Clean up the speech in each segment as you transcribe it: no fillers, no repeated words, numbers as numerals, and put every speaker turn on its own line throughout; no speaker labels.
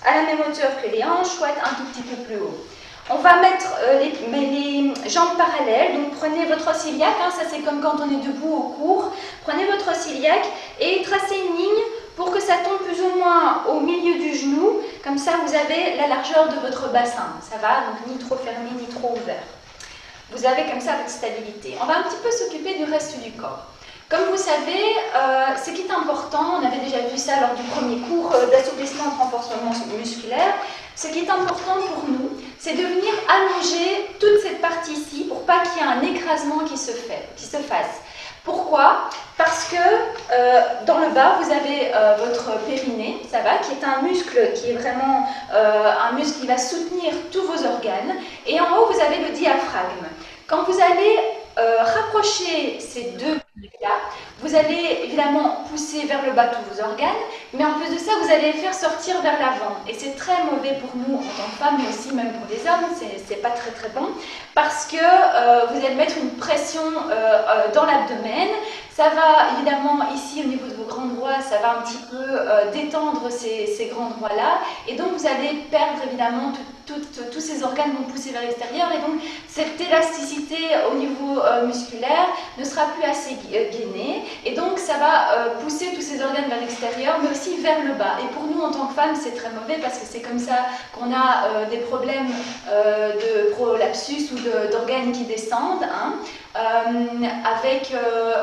à la même hauteur que les hanches, soit un tout petit peu plus haut. On va mettre les jambes parallèles, donc prenez votre osseille iliaque, hein, ça c'est comme quand on est debout au cours. Prenez votre osseille iliaque et tracez une ligne pour que ça tombe plus ou moins au milieu du genou, comme ça vous avez la largeur de votre bassin, ça va, donc ni trop fermé ni trop ouvert. Vous avez comme ça votre stabilité. On va un petit peu s'occuper du reste du corps. Comme vous savez, ce qui est important, on avait déjà vu ça lors du premier cours d'assouplissement et de renforcement musculaire, ce qui est important pour nous, c'est de venir allonger toute cette partie-ci pour pas qu'il y ait un écrasement qui se fasse. Pourquoi? Parce que dans le bas, vous avez votre périnée, ça va, qui est un muscle qui est vraiment un muscle qui va soutenir tous vos organes. Et en haut, vous avez le diaphragme. Quand vous allez rapprocher ces deux là, vous allez évidemment pousser vers le bas tous vos organes, mais en plus de ça, vous allez les faire sortir vers l'avant. Et c'est très mauvais pour nous en tant que femmes, mais aussi même pour les hommes, c'est pas très très bon, parce que vous allez mettre une pression dans l'abdomen. Ça va évidemment ici au niveau de vos grands droits, ça va un petit peu détendre ces grands droits-là, et donc vous allez perdre évidemment tous ces organes vont pousser vers l'extérieur, et donc cette élasticité au niveau musculaire ne sera plus assez gainée, et donc ça va pousser tous ces organes vers l'extérieur, mais aussi vers le bas. Et pour nous en tant que femmes, c'est très mauvais parce que c'est comme ça qu'on a des problèmes de prolapsus ou d'organes qui descendent, hein. Avec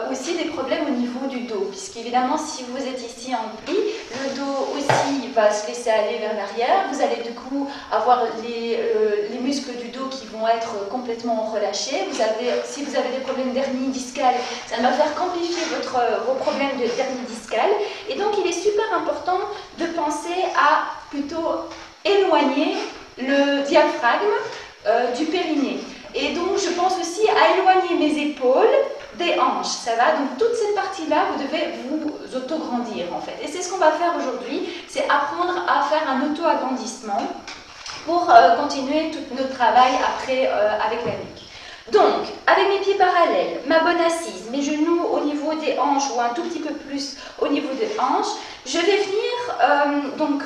aussi des problèmes au niveau du dos, puisqu'évidemment si vous êtes ici en pli, le dos aussi va se laisser aller vers l'arrière, vous allez du coup avoir les muscles du dos qui vont être complètement relâchés, si vous avez des problèmes d'hernie discale, ça va faire qu'amplifier vos problèmes d'hernie discale, et donc il est super important de penser à plutôt éloigner le diaphragme du périnée. Et donc, je pense aussi à éloigner mes épaules des hanches, ça va? Donc, toute cette partie-là, vous devez vous auto-grandir, en fait. Et c'est ce qu'on va faire aujourd'hui, c'est apprendre à faire un auto-agrandissement pour continuer tout notre travail après avec la nuque. Donc, avec mes pieds parallèles, ma bonne assise, mes genoux au niveau des hanches ou un tout petit peu plus au niveau des hanches, je vais venir donc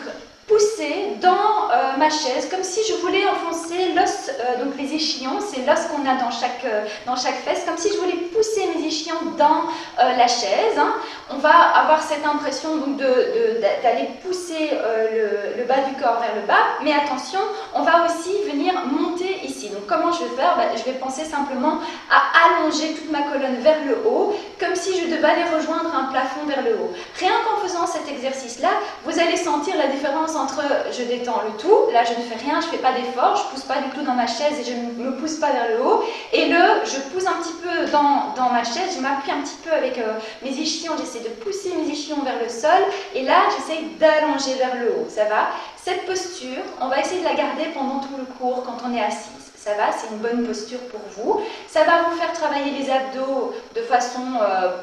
pousser dans ma chaise comme si je voulais enfoncer l'os, donc les échillons, c'est l'os qu'on a dans chaque fesse, comme si je voulais pousser mes échillons dans la chaise, hein. On va avoir cette impression d'aller pousser le bas du corps vers le bas, mais attention, on va aussi venir monter ici. Donc comment je vais faire? Je vais penser simplement à allonger toute ma colonne vers le haut, comme si je devais aller rejoindre un plafond vers le haut. Rien qu'en faisant cet exercice-là, vous allez sentir la différence entre je détends le tout, là je ne fais rien, je ne fais pas d'effort, je ne pousse pas du tout dans ma chaise et je ne me pousse pas vers le haut, et je pousse un petit peu dans ma chaise, je m'appuie un petit peu avec mes échillons, j'essaie de pousser mes échillons vers le sol, et là j'essaie d'allonger vers le haut, ça va? Cette posture, on va essayer de la garder pendant tout le cours quand on est assise. Ça va, c'est une bonne posture pour vous. Ça va vous faire travailler les abdos de façon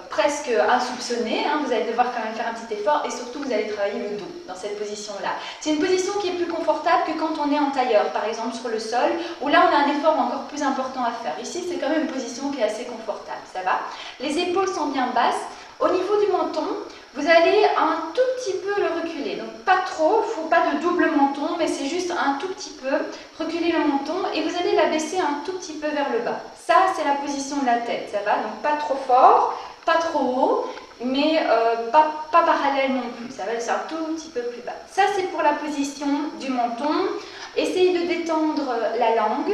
presque insoupçonnée, hein. Vous allez devoir quand même faire un petit effort et surtout vous allez travailler le dos dans cette position-là. C'est une position qui est plus confortable que quand on est en tailleur, par exemple sur le sol, où là on a un effort encore plus important à faire. Ici, c'est quand même une position qui est assez confortable, ça va? Les épaules sont bien basses. Au niveau du menton, vous allez un tout petit peu le reculer, donc pas trop, il ne faut pas de double menton, mais c'est juste un tout petit peu, reculer le menton et vous allez la baisser un tout petit peu vers le bas. Ça, c'est la position de la tête, ça va? Donc pas trop fort, pas trop haut, mais pas parallèle non plus, ça va être un tout petit peu plus bas. Ça, c'est pour la position du menton. Essayez de détendre la langue,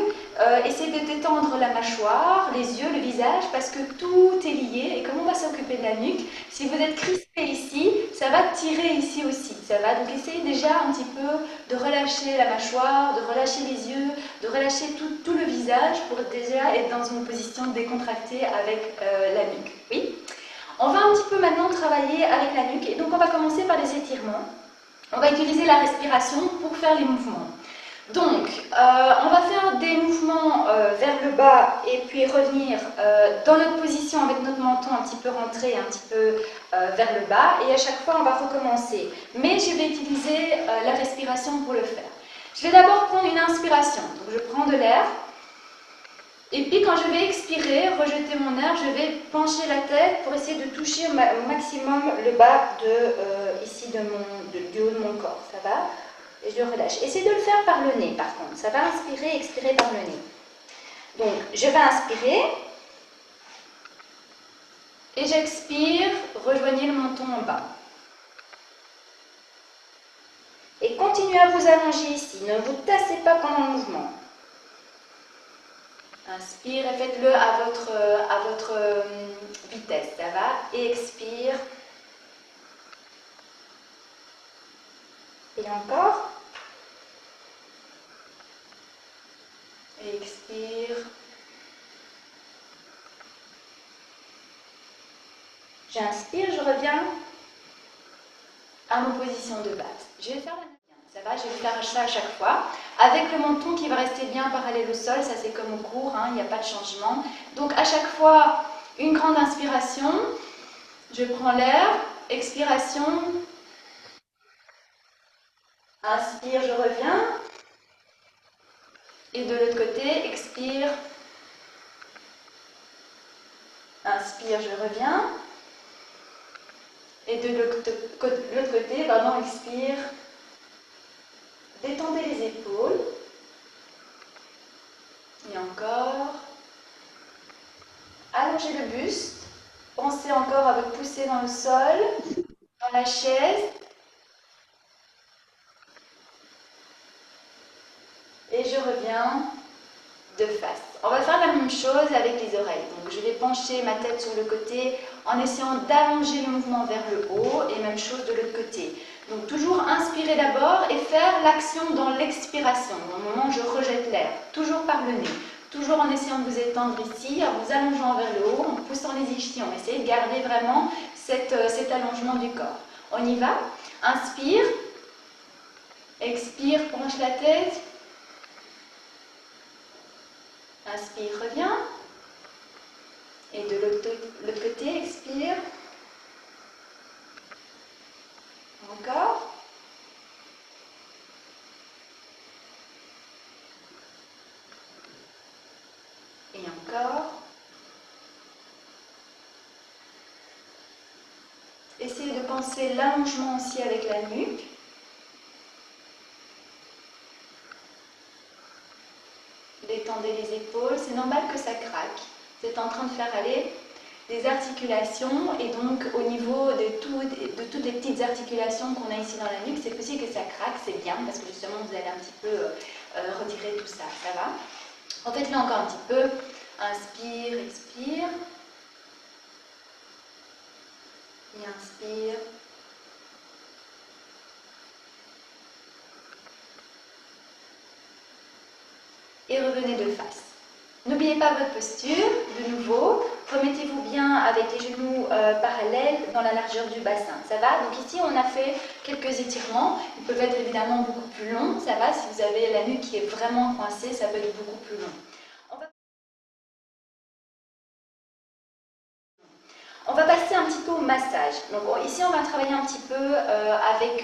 essayez de détendre la mâchoire, les yeux, le visage, parce que tout est lié. Et comme on va s'occuper de la nuque, si vous êtes crispé ici, ça va tirer ici aussi, ça va? Donc essayez déjà un petit peu de relâcher la mâchoire, de relâcher les yeux, de relâcher tout le visage pour déjà être dans une position décontractée avec la nuque. Oui? On va un petit peu maintenant travailler avec la nuque, et donc on va commencer par les étirements. On va utiliser la respiration pour faire les mouvements. Donc, on va faire des mouvements vers le bas et puis revenir dans notre position avec notre menton un petit peu rentré, un petit peu vers le bas. Et à chaque fois, on va recommencer. Mais je vais utiliser la respiration pour le faire. Je vais d'abord prendre une inspiration. Donc, je prends de l'air. Et puis, quand je vais expirer, rejeter mon air, je vais pencher la tête pour essayer de toucher au maximum le bas ici du haut de mon corps. Ça va? et je le relâche. Essayez de le faire par le nez par contre, ça va inspirer, expirer par le nez. Donc je vais inspirer et j'expire, rejoignez le menton en bas. Et continuez à vous allonger ici, ne vous tassez pas pendant le mouvement. Inspire et faites-le à votre vitesse, ça va? Et expire. Et encore. Et expire. J'inspire, je reviens à mon position de base. Je vais faire la même. Ça va, je vais faire ça à chaque fois. Avec le menton qui va rester bien parallèle au sol, ça c'est comme au cours, hein, il n'y a pas de changement. Donc à chaque fois, une grande inspiration. Je prends l'air, expiration. Inspire, je reviens. Et de l'autre côté, expire. Inspire, je reviens. Et de l'autre côté, pardon, expire. Détendez les épaules. Et encore. Allongez le buste. Pensez encore à vous pousser dans le sol, dans la chaise. Et je reviens de face. On va faire la même chose avec les oreilles. Donc je vais pencher ma tête sur le côté en essayant d'allonger le mouvement vers le haut et même chose de l'autre côté. Donc toujours inspirer d'abord et faire l'action dans l'expiration, au moment où je rejette l'air, toujours par le nez. Toujours en essayant de vous étendre ici, en vous allongeant vers le haut, en poussant les ischions. Essayez de garder vraiment cet allongement du corps. On y va. Inspire. Expire, penche la tête. Inspire, reviens. Et de l'autre côté, expire. Encore. Et encore. Essayez de penser l'allongement aussi avec la nuque. Détendez les épaules. C'est normal que ça craque. Vous êtes en train de faire aller des articulations et donc au niveau de toutes les petites articulations qu'on a ici dans la nuque, c'est possible que ça craque, c'est bien parce que justement vous allez un petit peu retirer tout ça, ça va? Faites-le encore un petit peu. Inspire, expire. Et inspire. Et revenez de face. N'oubliez pas votre posture, de nouveau. Remettez-vous bien avec les genoux parallèles dans la largeur du bassin. Ça va? Donc ici, on a fait quelques étirements. Ils peuvent être évidemment beaucoup plus longs. Ça va? Si vous avez la nuque qui est vraiment coincée, ça peut être beaucoup plus long. On va passer un petit peu au massage. Donc ici, on va travailler un petit peu avec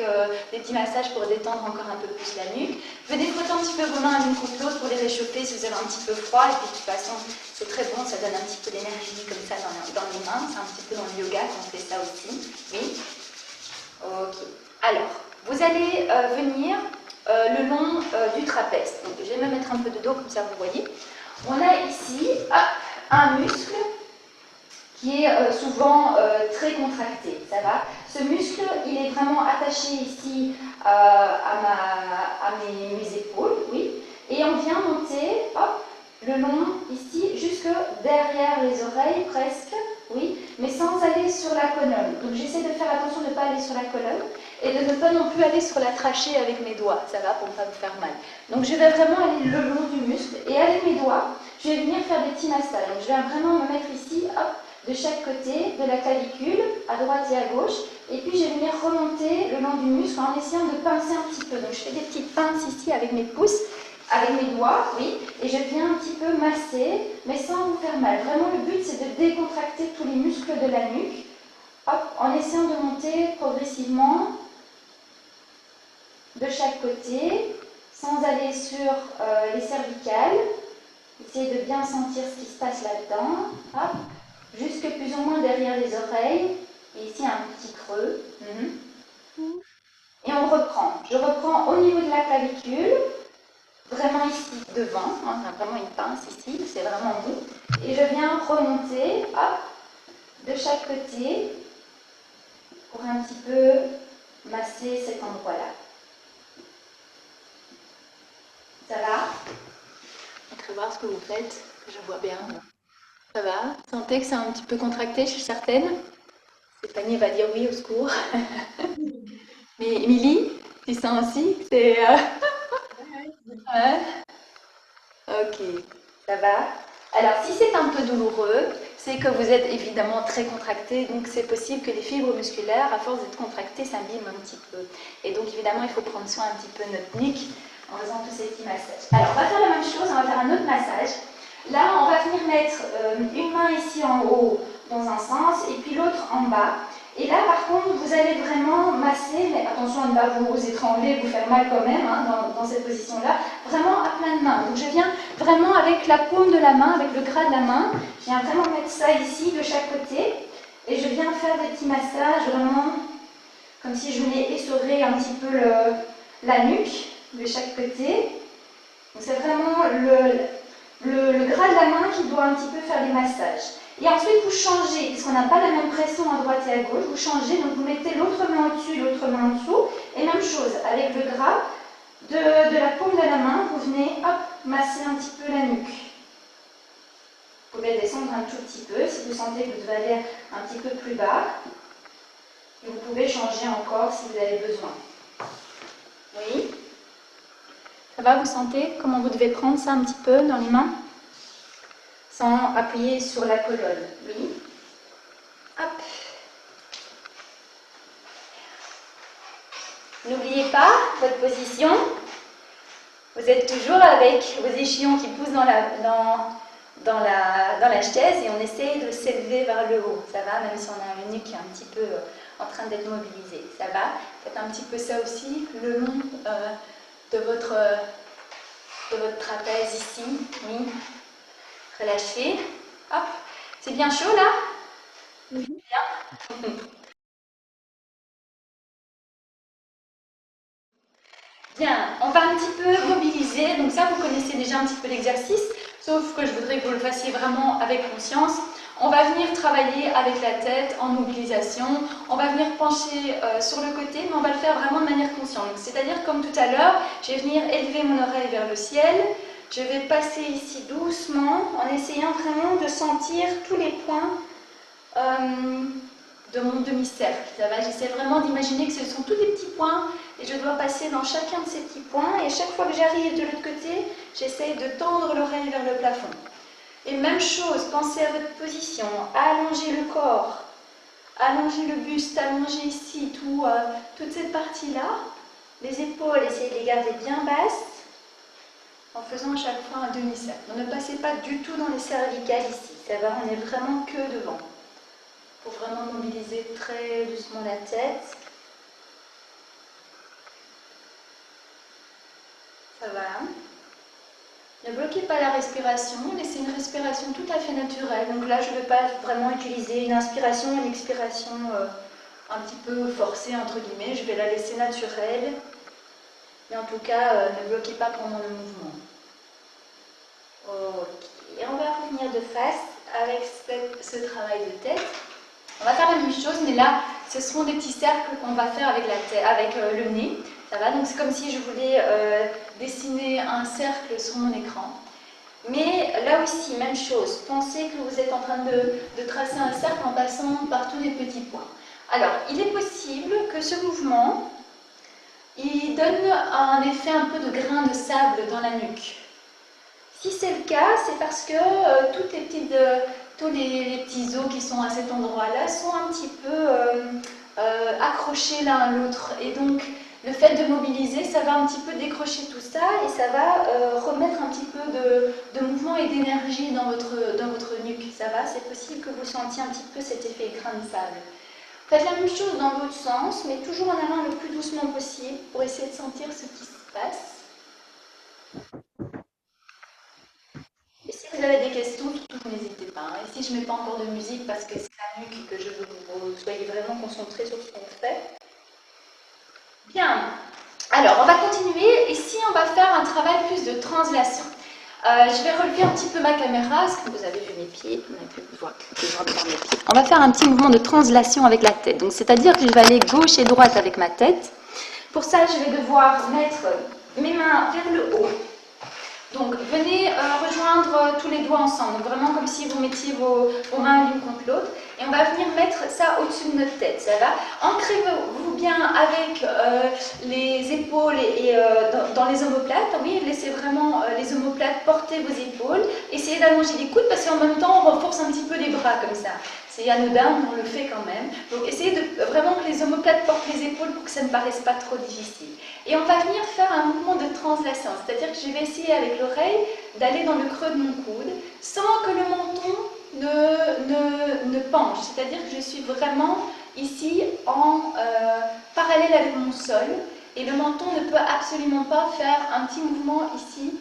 des petits massages pour détendre encore un peu plus la nuque. Venez frotter un petit peu vos mains l'une contre l'autre pour les réchauffer si vous avez un petit peu froid. Et puis de toute façon, c'est très bon, ça donne un petit peu d'énergie comme ça dans les mains. C'est un petit peu dans le yoga qu'on fait ça aussi. Oui. Ok. Alors, vous allez venir le long du trapèze. Donc je vais me mettre un peu de dos comme ça vous voyez. On a ici un muscle qui est souvent très contracté, ça va. Ce muscle, il est vraiment attaché ici à mes épaules, oui. Et on vient monter, hop, le long, ici, jusque derrière les oreilles, presque, oui, mais sans aller sur la colonne. Donc j'essaie de faire attention de ne pas aller sur la colonne et de ne pas non plus aller sur la trachée avec mes doigts, ça va, pour ne pas me faire mal. Donc je vais vraiment aller le long du muscle et avec mes doigts, je vais venir faire des petits massages. Donc je vais vraiment me mettre ici, hop, de chaque côté de la clavicule, à droite et à gauche, et puis je vais venir remonter le long du muscle en essayant de pincer un petit peu. Donc je fais des petites pinces ici avec mes pouces, avec mes doigts, oui, et je viens un petit peu masser, mais sans vous faire mal. Vraiment le but c'est de décontracter tous les muscles de la nuque, hop, en essayant de monter progressivement de chaque côté, sans aller sur les cervicales. Essayez de bien sentir ce qui se passe là-dedans, hop. Jusque plus ou moins derrière les oreilles. Et ici, un petit creux. Et on reprend. Je reprends au niveau de la clavicule, vraiment ici devant, hein, on a vraiment une pince ici, c'est vraiment mou. Et je viens remonter, hop, de chaque côté, pour un petit peu masser cet endroit-là. Ça va? Je vais voir ce que vous faites, que je vois bien. Ça va? Sentez que c'est un petit peu contracté, je suis certaine. Stéphanie va dire oui, au secours. Mais Émilie, tu sens aussi que c'est... Ouais. Ok, ça va. Alors, si c'est un peu douloureux, c'est que vous êtes évidemment très contracté, donc c'est possible que les fibres musculaires, à force d'être contractées, s'abîment un petit peu. Et donc, évidemment, il faut prendre soin un petit peu de notre nuque en faisant tous ces petits massages. Alors, on va faire la même chose, on va faire un autre massage. Là, on va venir mettre une main ici en haut dans un sens et puis l'autre en bas. Et là, par contre, vous allez vraiment masser, mais attention à ne pas vous étrangler, vous faire mal quand même hein, dans cette position-là, vraiment à plein de mains. Donc je viens vraiment avec la paume de la main, avec le gras de la main, je viens vraiment mettre ça ici de chaque côté et je viens faire des petits massages vraiment comme si je venais essorer un petit peu la nuque de chaque côté. C'est vraiment le gras de la main qui doit un petit peu faire les massages. Et ensuite, vous changez, puisqu'on n'a pas la même pression à droite et à gauche, vous changez, donc vous mettez l'autre main au-dessus, l'autre main en dessous, et même chose, avec le gras de la paume de la main, vous venez, hop, masser un petit peu la nuque. Vous pouvez descendre un tout petit peu, si vous sentez que vous devez aller un petit peu plus bas. Et vous pouvez changer encore si vous avez besoin. Oui. Ça va, vous sentez comment vous devez prendre ça un petit peu dans les mains? Sans appuyer sur la colonne. Oui. Hop. N'oubliez pas votre position. Vous êtes toujours avec vos échillons qui poussent dans la chaise et on essaye de s'élever vers le haut. Ça va, même si on a une nuque qui est un petit peu en train d'être mobilisée. Ça va? Faites un petit peu ça aussi le long de votre trapèze ici. Oui. Relâchez. Hop. C'est bien chaud là? Bien. Bien, on va un petit peu mobiliser, donc ça vous connaissez déjà un petit peu l'exercice, sauf que je voudrais que vous le fassiez vraiment avec conscience. On va venir travailler avec la tête en mobilisation, on va venir pencher sur le côté, mais on va le faire vraiment de manière consciente. C'est-à-dire comme tout à l'heure, je vais venir élever mon oreille vers le ciel, je vais passer ici doucement en essayant vraiment de sentir tous les points de mon demi-cercle. Ça va, j'essaie vraiment d'imaginer que ce sont tous des petits points et je dois passer dans chacun de ces petits points et chaque fois que j'arrive de l'autre côté, j'essaie de tendre l'oreille vers le plafond. Et même chose, pensez à votre position, allongez le corps, allongez le buste, allongez ici, toute cette partie-là. Les épaules, essayez de les garder bien basses en faisant à chaque fois un demi-cercle. Ne passez pas du tout dans les cervicales ici, ça va, on est vraiment que devant. Il faut vraiment mobiliser très doucement la tête. Ça va. Ne bloquez pas la respiration, laissez une respiration tout à fait naturelle. Donc là, je ne vais pas vraiment utiliser une inspiration, une expiration un petit peu forcée, entre guillemets. Je vais la laisser naturelle. Mais en tout cas, ne bloquez pas pendant le mouvement. Ok. Et on va revenir de face avec ce travail de tête. On va faire la même chose, mais là, ce seront des petits cercles qu'on va faire avec, le nez. Ça va, donc c'est comme si je voulais dessiner un cercle sur mon écran. Mais là aussi, même chose. Pensez que vous êtes en train de tracer un cercle en passant par tous les petits points. Alors, il est possible que ce mouvement, il donne un effet un peu de grain de sable dans la nuque. Si c'est le cas, c'est parce que tous les petits os qui sont à cet endroit-là sont un petit peu accrochés l'un à l'autre. Et donc, le fait de mobiliser, ça va un petit peu décrocher tout ça et ça va remettre un petit peu de mouvement et d'énergie dans votre nuque. Ça va, c'est possible que vous sentiez un petit peu cet effet grain de sable. Faites la même chose dans l'autre sens, mais toujours en allant le plus doucement possible pour essayer de sentir ce qui se passe. Et si vous avez des questions, surtout n'hésitez pas. Hein. Ici, je ne mets pas encore de musique parce que c'est la nuque que je veux que vous soyez vraiment concentrés sur ce qu'on fait. Bien, alors on va continuer. Ici, on va faire un travail plus de translation. Je vais relever un petit peu ma caméra. Est-ce que vous avez vu mes pieds? On n'a plus besoin de voir mes pieds. On va faire un petit mouvement de translation avec la tête. Donc, c'est-à-dire que je vais aller gauche et droite avec ma tête. Pour ça, je vais devoir mettre mes mains vers le haut. Donc, venez rejoindre tous les doigts ensemble. Donc, vraiment comme si vous mettiez vos mains l'une contre l'autre. Et on va venir mettre ça au-dessus de notre tête. Ça va? Ancrez-vous bien avec les épaules et dans les omoplates. Oui, laissez vraiment les omoplates porter vos épaules. Essayez d'allonger les coudes parce qu'en même temps, on renforce un petit peu les bras comme ça. C'est anodin, mais on le fait quand même. Donc, essayez de vraiment que les omoplates portent les épaules pour que ça ne paraisse pas trop difficile. Et on va venir faire un mouvement de translation, c'est-à-dire que je vais essayer avec l'oreille d'aller dans le creux de mon coude sans que le menton ne penche, c'est-à-dire que je suis vraiment ici en parallèle avec mon sol et le menton ne peut absolument pas faire un petit mouvement ici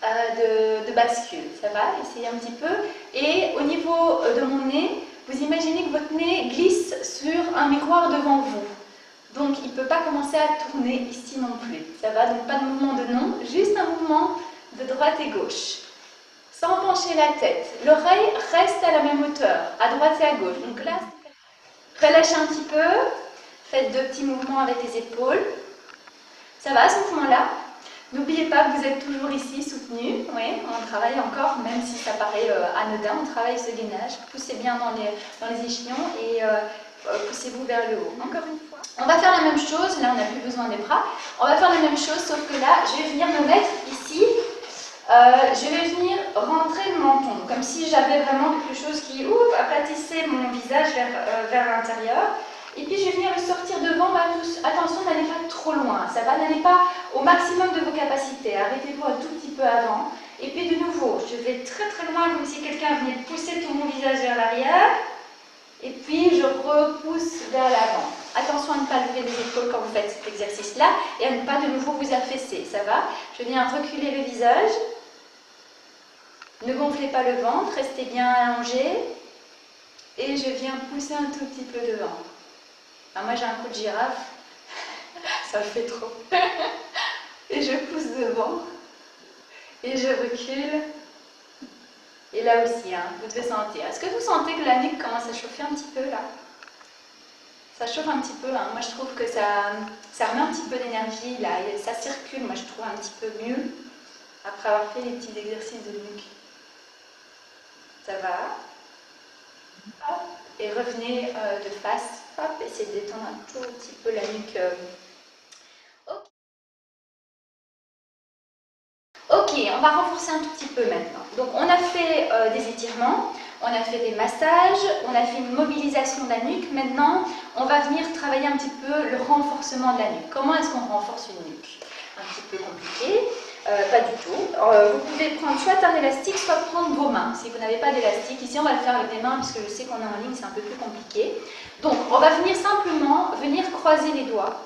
de bascule. Ça va? Essayez un petit peu. Et au niveau de mon nez, vous imaginez que votre nez glisse sur un miroir devant vous. Donc, il ne peut pas commencer à tourner ici non plus. Ça va? Donc, pas de mouvement de non, juste un mouvement de droite et gauche. Sans pencher la tête. L'oreille reste à la même hauteur, à droite et à gauche. Donc là, relâchez un petit peu. Faites deux petits mouvements avec les épaules. Ça va, ce mouvement-là? N'oubliez pas que vous êtes toujours ici, soutenu. Oui, on travaille encore, même si ça paraît anodin, on travaille ce gainage. Poussez bien dans les ischions et poussez-vous vers le haut. Encore une fois. On va faire la même chose, là on n'a plus besoin des bras. On va faire la même chose, sauf que là, je vais venir me mettre ici. Je vais venir rentrer le menton, comme si j'avais vraiment quelque chose qui aplatissait mon visage vers l'intérieur. Et puis je vais venir le sortir devant. Attention, n'allez pas trop loin, ça va, n'allez pas au maximum de vos capacités. Arrêtez-vous un tout petit peu avant. Et puis de nouveau, je vais très très loin, comme si quelqu'un venait pousser tout mon visage vers l'arrière. Et puis je repousse vers l'avant. Attention à ne pas lever les épaules quand vous faites cet exercice-là et à ne pas de nouveau vous affaisser, ça va? Je viens reculer le visage. Ne gonflez pas le ventre, restez bien allongé. Et je viens pousser un tout petit peu devant. Alors moi j'ai un coup de girafe, ça me fait trop. Et je pousse devant. Et je recule. Et là aussi, hein, vous devez sentir. Est-ce que vous sentez que la nuque commence à chauffer un petit peu là? Ça chauffe un petit peu, hein. Moi je trouve que ça remet un petit peu d'énergie là, et ça circule, moi je trouve un petit peu mieux après avoir fait les petits exercices de nuque. Ça va? Hop. Et revenez de face, hop, essayez de détendre un tout petit peu la nuque. Ok, on va renforcer un tout petit peu maintenant. Donc on a fait des étirements, on a fait des massages, on a fait une mobilisation de la nuque. Maintenant, on va venir travailler un petit peu le renforcement de la nuque. Comment est-ce qu'on renforce une nuque? Un petit peu compliqué, pas du tout. Vous pouvez prendre soit un élastique, soit prendre vos mains. Si vous n'avez pas d'élastique, ici on va le faire avec des mains puisque je sais qu'on est en ligne, c'est un peu plus compliqué. Donc on va venir simplement croiser les doigts.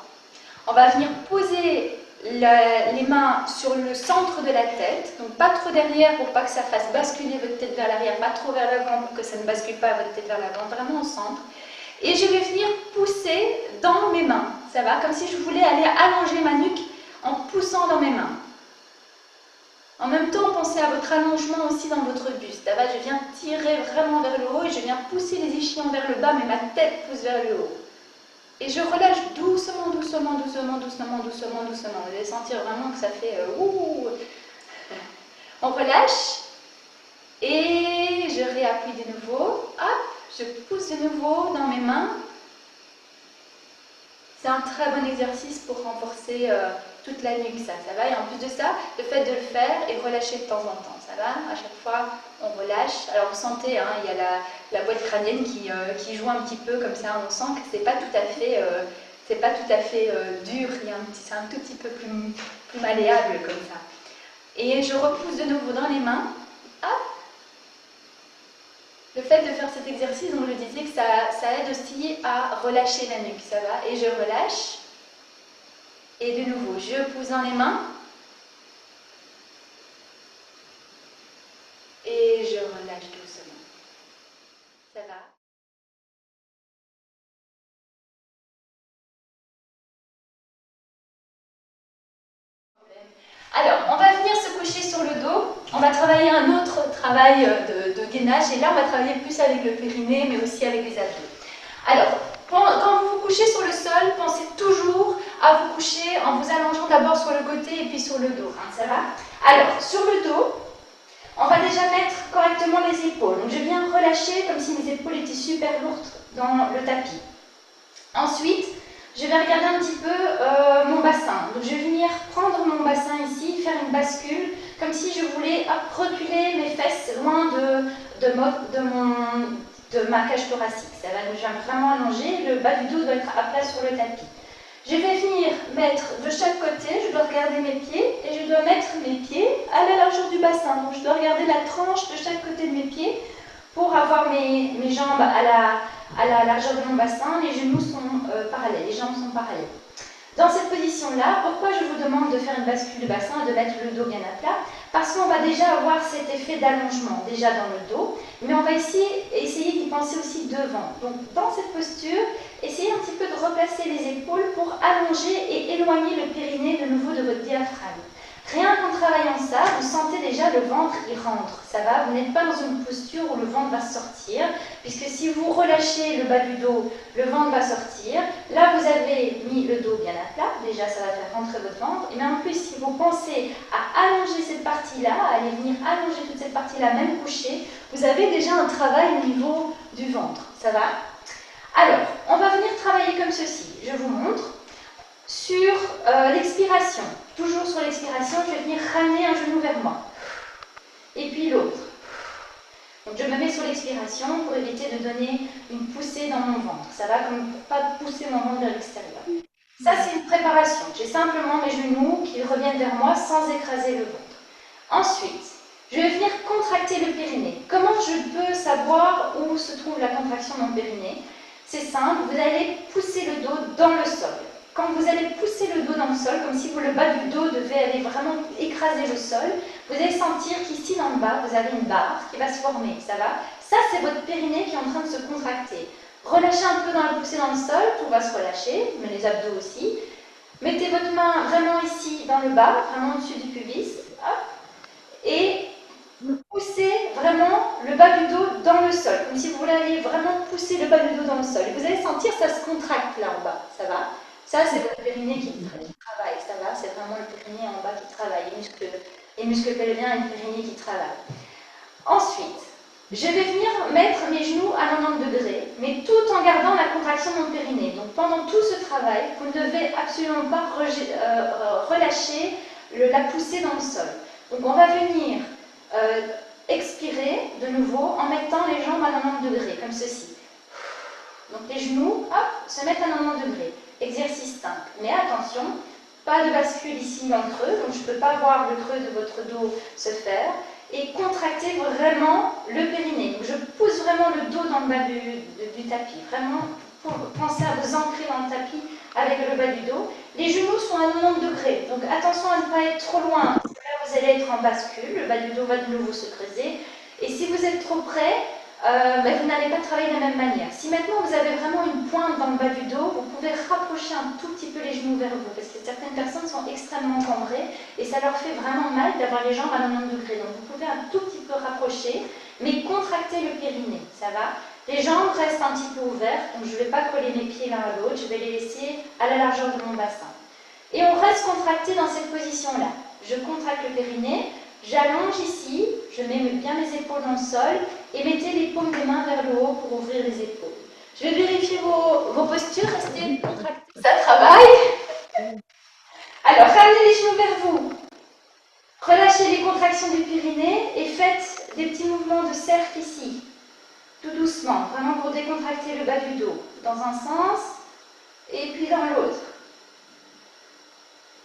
On va venir poser les mains sur le centre de la tête, donc pas trop derrière pour pas que ça fasse basculer votre tête vers l'arrière, pas trop vers l'avant pour que ça ne bascule pas votre tête vers l'avant, vraiment au centre. Et je vais venir pousser dans mes mains, ça va, comme si je voulais aller allonger ma nuque en poussant dans mes mains. En même temps, pensez à votre allongement aussi dans votre buste, ça va, je viens tirer vraiment vers le haut et je viens pousser les ischions vers le bas, mais ma tête pousse vers le haut. Et je relâche doucement, doucement, doucement, doucement, doucement, doucement. Vous allez sentir vraiment que ça fait ouh. On relâche et je réappuie de nouveau. Hop, je pousse de nouveau dans mes mains. C'est un très bon exercice pour renforcer toute la nuque, ça va. Et en plus de ça, le fait de le faire et relâcher de temps en temps, ça va. À chaque fois, on relâche. Alors vous sentez, hein, il y a la boîte crânienne qui joue un petit peu comme ça. On sent que c'est pas tout à fait, dur. C'est un tout petit peu plus malléable comme ça. Et je repousse de nouveau dans les mains. Hop. Le fait de faire cet exercice, donc je disais que ça aide aussi à relâcher la nuque, ça va. Et je relâche. Et de nouveau, je pousse dans les mains. Et je relâche doucement. Ça va. Alors, on va venir se coucher sur le dos. On va travailler un autre travail de gainage. Et là, on va travailler plus avec le périnée, mais aussi avec les abdos. Alors, quand vous vous couchez sur le sol, pensez toujours à vous coucher en vous allongeant d'abord sur le côté et puis sur le dos. Hein, ça va? Alors, sur le dos, on va déjà mettre correctement les épaules. Donc, je viens relâcher comme si mes épaules étaient super lourdes dans le tapis. Ensuite, je vais regarder un petit peu mon bassin. Donc, je vais venir prendre mon bassin ici, faire une bascule, comme si je voulais reculer mes fesses loin de ma cage thoracique. Ça va, je viens vraiment allonger, le bas du dos doit être à plat sur le tapis. Je vais venir mettre de chaque côté, je dois regarder mes pieds et je dois mettre mes pieds à la largeur du bassin. Donc je dois regarder la tranche de chaque côté de mes pieds pour avoir mes jambes à la largeur de mon bassin. Les genoux sont parallèles, les jambes sont parallèles. Dans cette position-là, pourquoi je vous demande de faire une bascule de bassin et de mettre le dos bien à plat? Parce qu'on va déjà avoir cet effet d'allongement déjà dans le dos, mais on va essayer d'y penser aussi devant. Donc dans cette posture, essayez un petit peu de replacer les épaules pour allonger et éloigner le périnée de nouveau de votre diaphragme. Rien qu'en travaillant ça, vous sentez déjà le ventre y rentre. Ça va, vous n'êtes pas dans une posture où le ventre va sortir, puisque si vous relâchez le bas du dos, le ventre va sortir. Là, vous avez mis le dos bien à plat. Déjà, ça va faire rentrer votre ventre. Et bien en plus, si vous pensez à allonger cette partie-là, à aller venir allonger toute cette partie-là, même couchée, vous avez déjà un travail au niveau du ventre. Ça va? Alors, on va venir travailler comme ceci. Je vous montre. Sur l'expiration, toujours sur l'expiration, je vais venir ramener un genou vers moi. Et puis l'autre. Donc je me mets sur l'expiration pour éviter de donner une poussée dans mon ventre. Ça va, comme pour ne pas pousser mon ventre vers l'extérieur. Ça, c'est une préparation. J'ai simplement mes genoux qui reviennent vers moi sans écraser le ventre. Ensuite, je vais venir contracter le périnée. Comment je peux savoir où se trouve la contraction de mon périnée? C'est simple, vous allez pousser le dos dans le sol. Quand vous allez pousser le dos dans le sol, comme si le bas du dos devait aller vraiment écraser le sol, vous allez sentir qu'ici dans le bas, vous avez une barre qui va se former, ça va? Ça, c'est votre périnée qui est en train de se contracter. Relâchez un peu dans la poussée dans le sol, tout va se relâcher, mais les abdos aussi. Mettez votre main vraiment ici dans le bas, vraiment au-dessus du pubis, hop, et poussez vraiment le bas du dos dans le sol, comme si vous voulez vraiment pousser le bas du dos dans le sol. Et vous allez sentir ça se contracte là en bas, ça va? Ça, c'est votre périnée qui travaille, ça va? C'est vraiment le périnée en bas qui travaille, les muscles pelviens et le périnée qui travaillent. Ensuite, je vais venir mettre mes genoux à 90 degrés, mais tout en gardant la contraction de mon périnée. Donc pendant tout ce travail, vous ne devez absolument pas relâcher la poussée dans le sol. Donc on va venir expirer de nouveau en mettant les jambes à 90 degrés, comme ceci. Donc les genoux, hop, se mettent à 90 degrés. Exercice simple. Mais attention, pas de bascule ici dans le creux, donc je ne peux pas voir le creux de votre dos se faire. Et contractez vraiment le périnée. Donc je pousse vraiment le dos dans le bas du tapis. Vraiment, pensez à vous ancrer dans le tapis avec le bas du dos. Les genoux sont à 90 degrés, donc attention à ne pas être trop loin. Parce que là, vous allez être en bascule, le bas du dos va de nouveau se creuser. Et si vous êtes trop près, vous n'allez pas travailler de la même manière. Si maintenant vous avez vraiment une pointe dans le bas du dos, vous pouvez rapprocher un tout petit peu les genoux vers vous, parce que certaines personnes sont extrêmement cambrées et ça leur fait vraiment mal d'avoir les jambes à 90 degrés. Donc vous pouvez un tout petit peu rapprocher, mais contracter le périnée, ça va? Les jambes restent un petit peu ouvertes, donc je ne vais pas coller mes pieds l'un à l'autre, je vais les laisser à la largeur de mon bassin. Et on reste contracté dans cette position-là. Je contracte le périnée, j'allonge ici, je mets bien mes épaules dans le sol et mettez les paumes des mains vers le haut pour ouvrir les épaules. Je vais vérifier vos postures, restez contractés. Ça travaille. Alors, ramenez les genoux vers vous. Relâchez les contractions du périnée et faites des petits mouvements de cercle ici. Tout doucement, vraiment pour décontracter le bas du dos. Dans un sens et puis dans l'autre.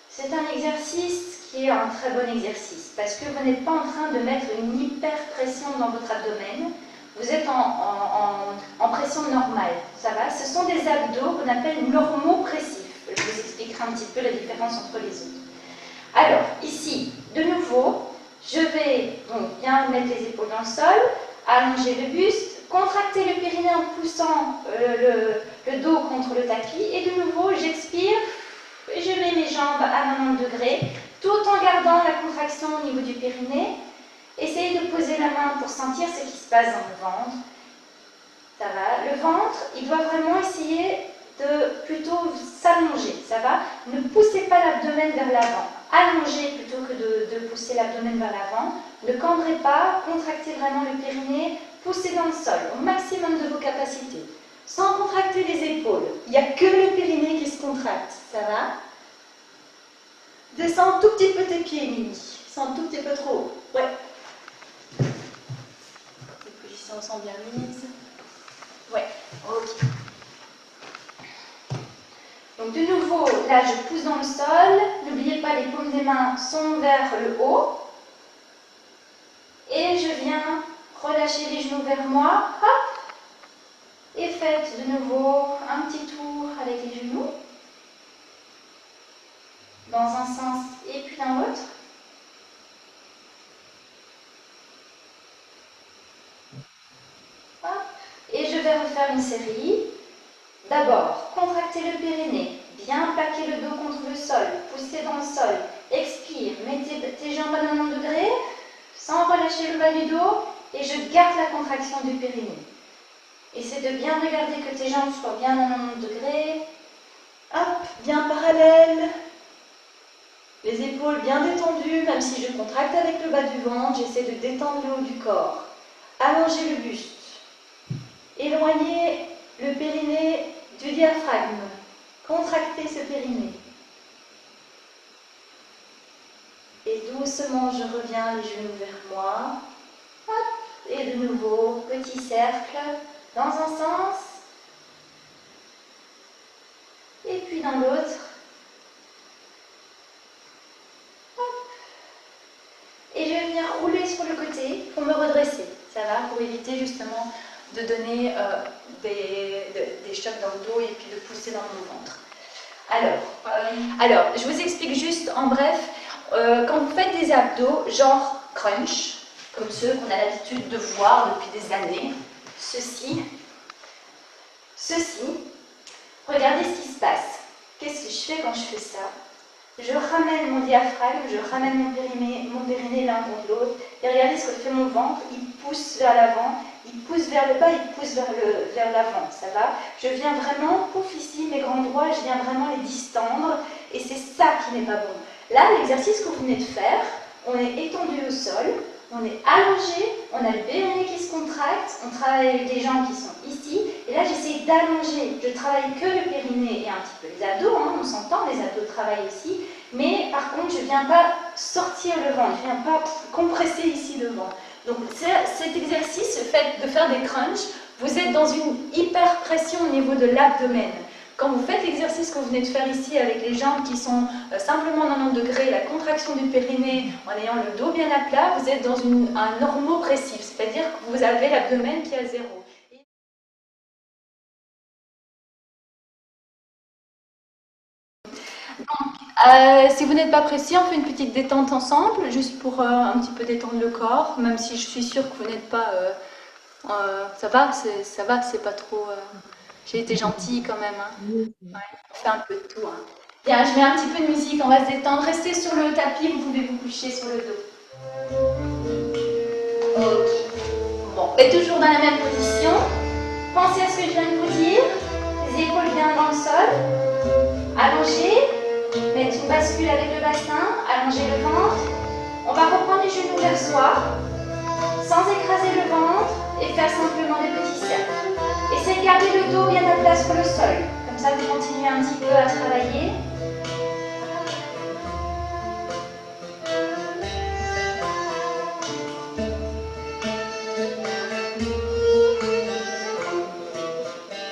C'est un exercice qui est un très bon exercice parce que vous n'êtes pas en train de mettre une hyper pression dans votre abdomen. Vous êtes en pression normale, ça va? Ce sont des abdos qu'on appelle normopressifs. Je vous expliquerai un petit peu la différence entre les autres. Alors, ici, de nouveau, je vais donc bien mettre les épaules dans le sol, allonger le buste, contracter le périnée en poussant le dos contre le tapis et de nouveau, j'expire et je mets mes jambes à 90 degrés tout en gardant niveau du périnée. Essayez de poser la main pour sentir ce qui se passe dans le ventre. Ça va. Le ventre, il doit vraiment essayer de plutôt s'allonger. Ça va. Ne poussez pas l'abdomen vers l'avant. Allongez plutôt que de pousser l'abdomen vers l'avant. Ne cambrez pas. Contractez vraiment le périnée. Poussez dans le sol au maximum de vos capacités. Sans contracter les épaules. Il n'y a que le périnée qui se contracte. Ça va. Descends un tout petit peu tes pieds, Mimi. Ils sont un tout petit peu trop haut. Ouais. Les positions sont bien mises. Ouais. Ok. Donc de nouveau, là je pousse dans le sol. N'oubliez pas, les paumes des mains sont vers le haut. Et je viens relâcher les genoux vers moi. Hop. Et faites de nouveau un petit tour avec les genoux. Dans un sens et puis dans l'autre. Et je vais refaire une série. D'abord, contractez le périnée, bien plaquez le dos contre le sol, poussez dans le sol, expire, mettez tes jambes à 90 degrés, sans relâcher le bas du dos, et je garde la contraction du périnée. Essaie de bien regarder que tes jambes soient bien à 90 degrés. Hop, bien parallèles. Les épaules bien détendues, même si je contracte avec le bas du ventre, j'essaie de détendre le haut du corps. Allongez le buste. Éloignez le périnée du diaphragme. Contractez ce périnée. Et doucement, je reviens les genoux vers moi. Hop, et de nouveau, petit cercle dans un sens. Et puis dans l'autre. Et je vais venir rouler sur le côté pour me redresser. Ça va, pour éviter justement de donner des chocs dans le dos et puis de pousser dans mon ventre. Alors, je vous explique juste en bref, quand vous faites des abdos, genre crunch, comme ceux qu'on a l'habitude de voir depuis des années, ceci, regardez ce qui se passe. Qu'est-ce que je fais quand je fais ça? Je ramène mon diaphragme, je ramène mon périnée l'un contre l'autre. Et regardez ce que fait mon ventre. Il pousse vers l'avant, il pousse vers le bas, il pousse vers l'avant. Ça va? Je viens vraiment, pouf ici, mes grands droits, je viens vraiment les distendre. Et c'est ça qui n'est pas bon. Là, l'exercice que vous venez de faire, on est étendu au sol, on est allongé, on a le périnée qui se contracte, on travaille avec les jambes qui sont ici. Et là, j'essaie d'allonger. Je travaille que le périnée et un petit peu les abdos, hein, on s'entend, les abdos travaillent aussi. Mais par contre, je ne viens pas sortir le ventre, je ne viens pas compresser ici le ventre. Donc cet exercice, le fait de faire des crunchs, vous êtes dans une hyper pression au niveau de l'abdomen. Quand vous faites l'exercice que vous venez de faire ici avec les jambes qui sont simplement à 90 degrés, la contraction du périnée en ayant le dos bien à plat, vous êtes dans un normopressif, c'est-à-dire que vous avez l'abdomen qui est à zéro. Donc, si vous n'êtes pas précis, on fait une petite détente ensemble, juste pour un petit peu détendre le corps, même si je suis sûre que vous n'êtes pas... ça va, c'est pas trop... J'ai été gentille quand même. Hein. Ouais, on fait un peu de tout. Hein. Bien, je mets un petit peu de musique, on va se détendre. Restez sur le tapis, vous pouvez vous coucher sur le dos. Ok. Bon, et toujours dans la même position. Pensez à ce que je viens de vous dire. Les épaules bien dans le sol. Allongez. Mettre une bascule avec le bassin. Allongez le ventre. On va reprendre les genoux vers soi. Sans écraser le ventre. Et faire simplement des petits cercles. Essayez de garder le dos bien à plat sur le sol. Comme ça, vous continuez un petit peu à travailler.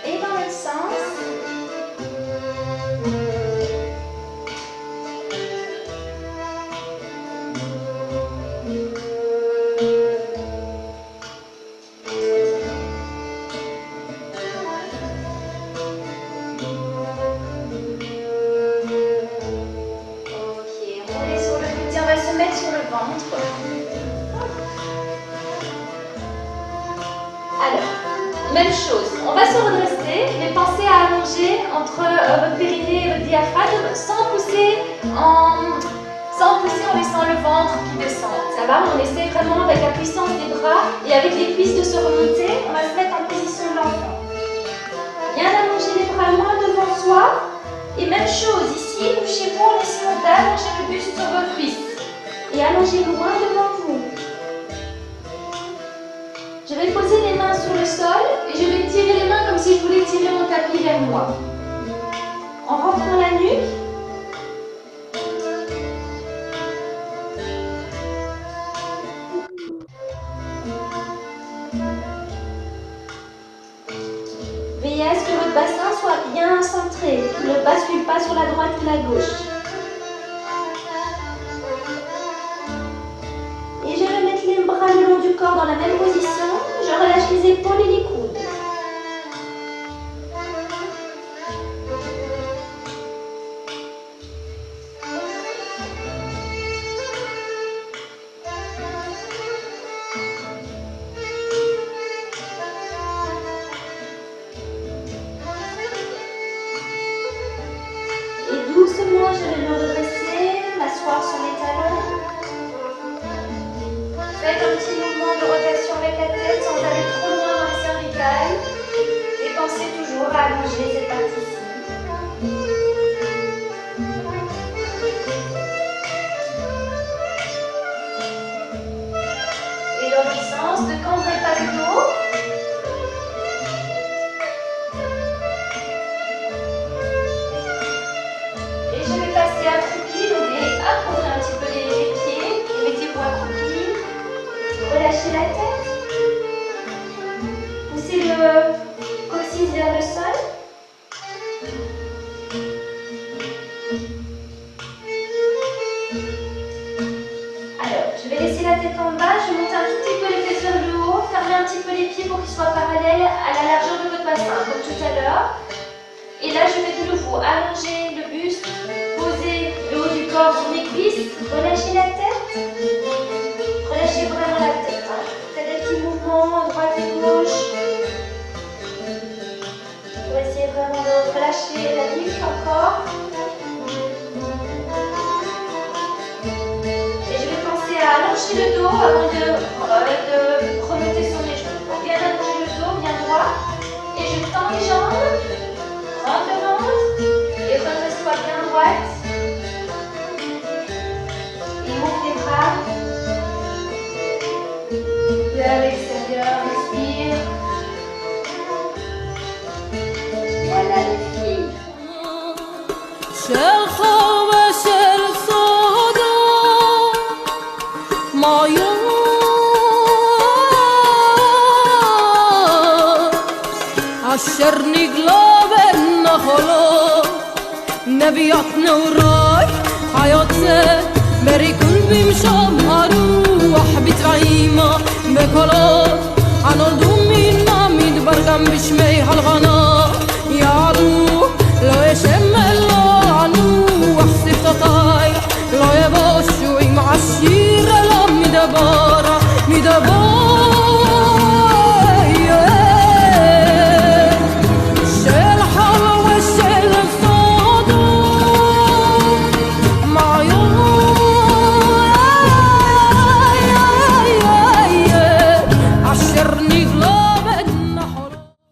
Et dans l'autre sens. Alors, même chose, on va se redresser, mais pensez à allonger entre votre périnée et votre diaphragme sans pousser en et sans le ventre qui descend. Ça va, on essaie vraiment avec la puissance des bras et avec les cuisses de se remonter. On va se mettre en position de l'enfant. Bien allonger les bras loin devant soi. Et même chose, ici, couchez-vous en essayant d'allonger le buste sur vos cuisses. Et allongez loin devant vous. Je vais poser les mains sur le sol et je vais tirer les mains comme si je voulais tirer mon tapis vers moi. En rentrant la nuque. Veillez à ce que votre bassin soit bien centré, qu'il ne bascule pas sur la droite ou la gauche. Et je vais mettre les bras le long du corps dans la même position. Je relâche les épaules et les coudes. Et doucement, je vais me redresser, m'asseoir sur mes talons. Faites un petit mouvement de rotation avec la tête sans aller trop loin dans les cervicales. Et pensez toujours à allonger cette partie-ci. Et dans l'autre sens, ne cambrez pas le dos. Et je vais passer accroupi, donc accroupir un petit peu les pieds, les pieds pour accroupir. Relâchez la tête. Poussez le coccyx vers le sol. Alors, je vais laisser la tête en bas. Je monte un tout petit peu les fesses vers le haut. Fermez un petit peu les pieds pour qu'ils soient parallèles à la largeur de votre bassin, comme tout à l'heure. Et là, je vais de nouveau allonger le buste, poser le haut du corps sur mes cuisses, relâchez la tête. Relâchez vraiment la tête. Hein. Faites des petits mouvements à droite et gauche. Pour essayer vraiment de relâcher la nuque encore. Et je vais penser à allonger le dos avant de remonter sur mes genoux. Donc bien allonger le dos, bien droit. Et je tends les jambes. Rentre le ventre. Et redresse-toi bien droite. Et ouvre les bras. Vers l'extérieur, respire. Voilà les filles.
عشرني قلوب النخلو نبياتنا وراي حياتنا بري كل بمشام هروح بتعيما بكلا عن